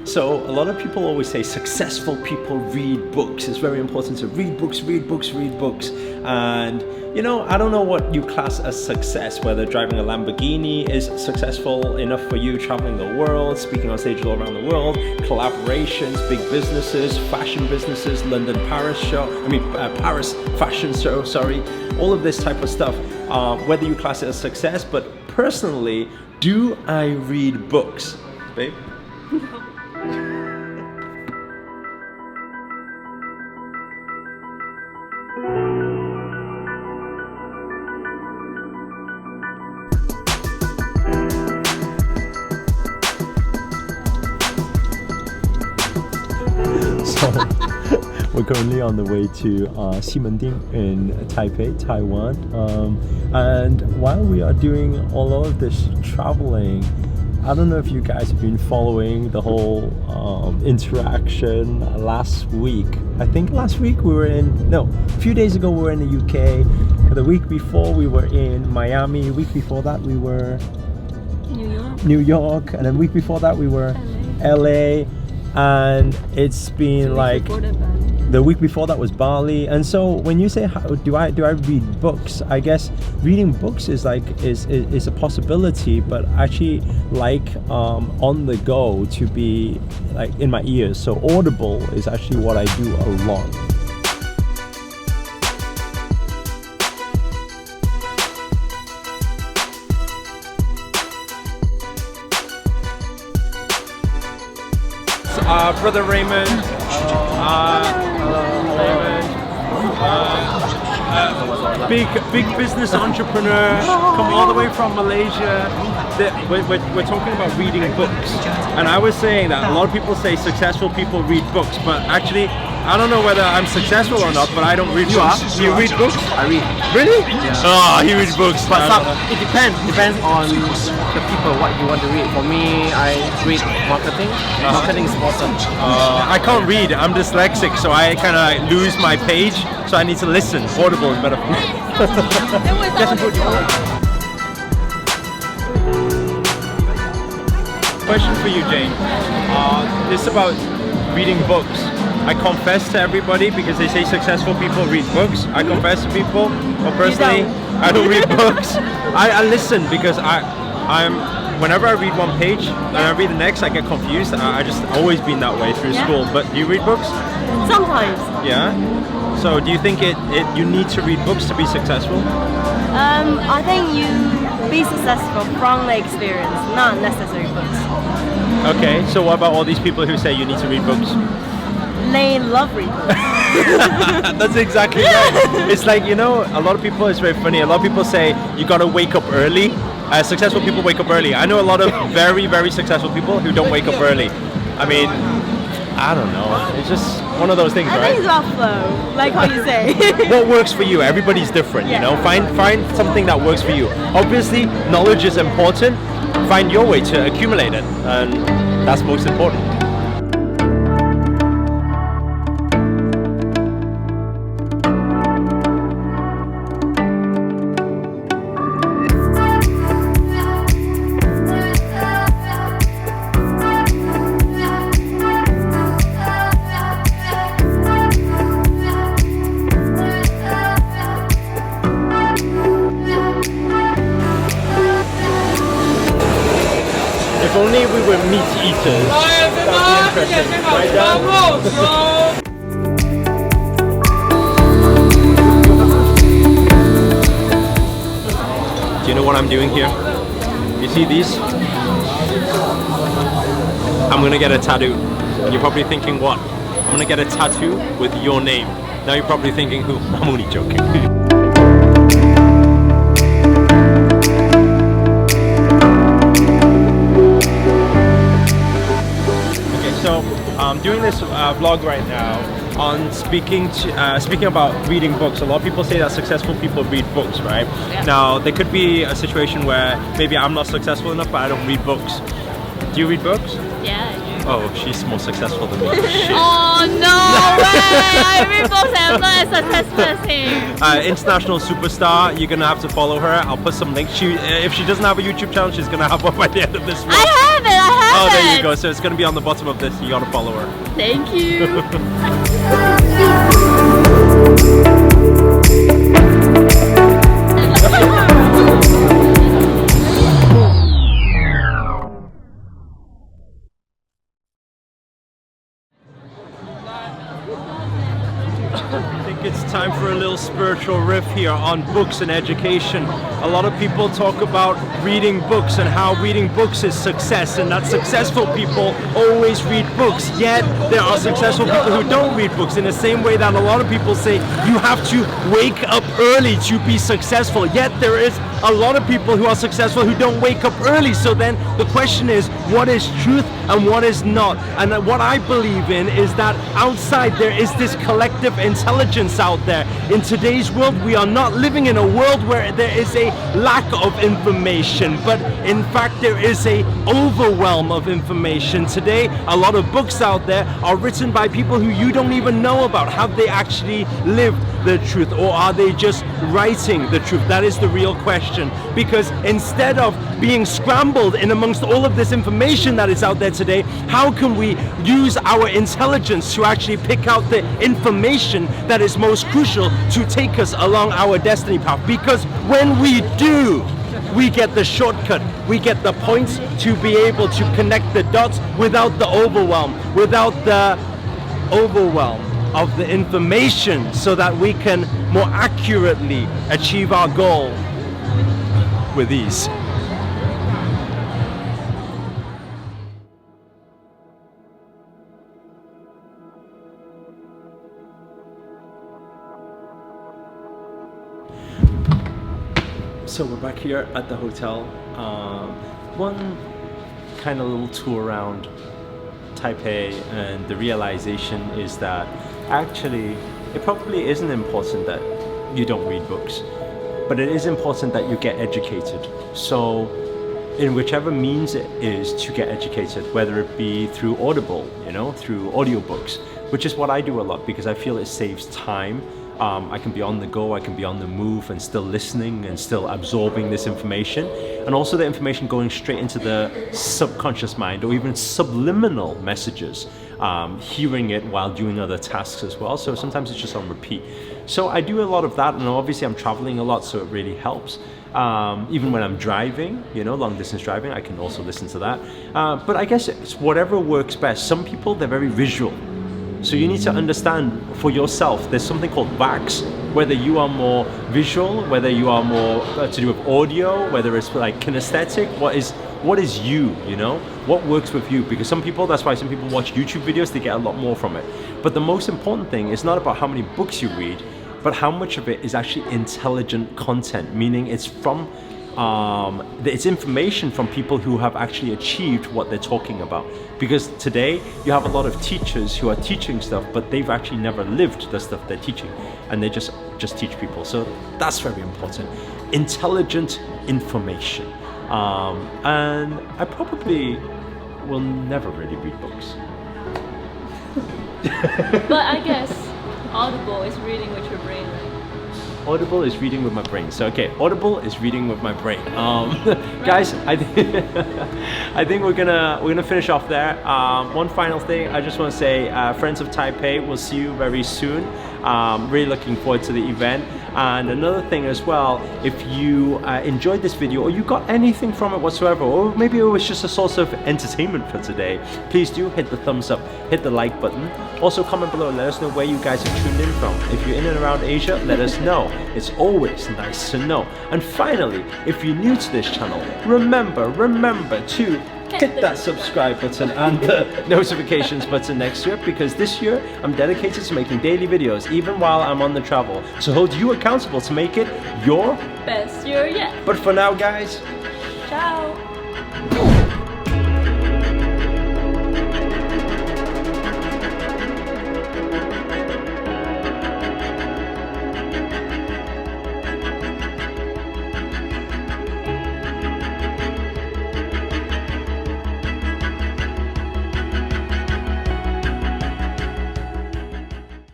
So a lot of people always say successful people read books. It's very important to read books, read books, read books. And I don't know what you class as success, whether driving a Lamborghini is successful enough for you, traveling the world, speaking on stages all around the world, collaborations, big businesses, fashion businesses, Paris fashion show, all of this type of stuff, whether you class it as success. But personally, do I read books? Babe? We're currently on the way to Ximending in Taipei, Taiwan. And while we are doing all of this traveling, I don't know if you guys have been following the whole interaction last week. I think last week a few days ago we were in the UK. The week before we were in Miami. The week before that we were New York. And then the week before that we were LA. And it's been like the week before that was Bali. And so when you say do I read books, I guess reading books is a possibility, but actually on the go to be like in my ears. So Audible is actually what I do a lot. Brother Raymond, big business entrepreneur, come all the way from Malaysia. We're talking about reading books, and I was saying that a lot of people say successful people read books, but actually I don't know whether I'm successful or not, but I don't read books. Do you read books? I read. Really? Yeah. Oh, he reads books. But it depends on the people, what you want to read. For me, I read marketing. Marketing is important. I can't read. I'm dyslexic, so I kind of lose my page. So I need to listen. Audible is better for me. Just put your question for you, Jane. It's about reading books. I confess to everybody because they say successful people read books. I confess to people, but personally, I don't read books. I listen because whenever I read one page and I read the next, I get confused. I just always been that way through school. But do you read books? Sometimes. Yeah. So do you think you need to read books to be successful? I think you be successful from the experience, not necessarily books. Okay. So what about all these people who say you need to read books? They love reading books. That's exactly right. It's like, a lot of people, it's very funny. A lot of people say you gotta wake up early. Successful people wake up early. I know a lot of very, very successful people who don't wake up early. I mean, I don't know. It's just one of those things, right? I think it's about flow, like how you say. What works for you? Everybody's different, Find something that works for you. Obviously, knowledge is important. Find your way to accumulate it, and that's most important. If only we were meat eaters, that would be interesting, right, Dad? Do you know what I'm doing here? You see these? I'm gonna get a tattoo. You're probably thinking what? I'm gonna get a tattoo with your name. Now you're probably thinking who? I'm only joking. I'm doing this vlog right now on speaking about reading books. A lot of people say that successful people read books, right? Yeah. Now, there could be a situation where maybe I'm not successful enough, but I don't read books. Do you read books? Yeah, I do. Oh, she's more successful than me. Shit. Oh, no way! I read books and I'm not as successful as him. International superstar, you're gonna have to follow her. I'll put some links. If she doesn't have a YouTube channel, she's gonna have one by the end of this vlog. I have it! Oh, there you it. go. So it's going to be on the bottom of this. You got to follow her. Thank you. I think it's time for a little spiritual riff here on books and education. A lot of people talk about reading books and how reading books is success, and that successful people always read books, yet there are successful people who don't read books, in the same way that a lot of people say you have to wake up early to be successful, yet there is a lot of people who are successful who don't wake up early. So then the question is, what is truth and what is not? And what I believe in is that outside there is this collective intelligence out there. In today's world, we are not living in a world where there is a lack of information, but in fact there is a overwhelm of information. Today, a lot of books out there are written by people who you don't even know about. Have they actually lived the truth, or are they just writing the truth? That is the real question, because instead of being scrambled in amongst all of this information that is out there today, how can we use our intelligence to actually pick out the information that is most crucial to take us along our destiny path? Because when we do, we get the shortcut, we get the points to be able to connect the dots without the overwhelm, of the information, so that we can more accurately achieve our goal with ease. So we're back here at the hotel. One kind of little tour around Taipei, and the realization is that actually it probably isn't important that you don't read books, but it is important that you get educated. So in whichever means it is to get educated, whether it be through Audible, through audiobooks, which is what I do a lot because I feel it saves time. I can be on the go, I can be on the move and still listening and still absorbing this information, and also the information going straight into the subconscious mind, or even subliminal messages, hearing it while doing other tasks as well. So sometimes it's just on repeat. So I do a lot of that, and obviously I'm traveling a lot, so it really helps. Even when I'm driving, long distance driving, I can also listen to that. But I guess it's whatever works best. Some people, they're very visual. So you need to understand for yourself, there's something called VAX, whether you are more visual, whether you are more to do with audio, whether it's like kinesthetic, what is you, what works with you? Because some people, that's why some people watch YouTube videos, they get a lot more from it. But the most important thing is not about how many books you read, but how much of it is actually intelligent content, meaning it's from it's information from people who have actually achieved what they're talking about. Because today you have a lot of teachers who are teaching stuff, but they've actually never lived the stuff they're teaching, and they just teach people. So that's very important. Intelligent information. And I probably will never really read books. But I guess Audible is reading with your brain, right? Audible is reading with my brain. So okay, Audible is reading with my brain. Guys, I think we're gonna finish off there. One final thing, I just want to say, friends of Taipei, we'll see you very soon. Really looking forward to the event. And another thing as well, if you enjoyed this video, or you got anything from it whatsoever, or maybe it was just a source of entertainment for today, please do hit the thumbs up, hit the like button. Also comment below and let us know where you guys have tuned in from. If you're in and around Asia, let us know. It's always nice to know. And finally, if you're new to this channel, remember to hit that subscribe button and the notifications button next year, because this year I'm dedicated to making daily videos even while I'm on the travel, to hold you accountable to make it your Best year yet. But for now, guys, Ciao.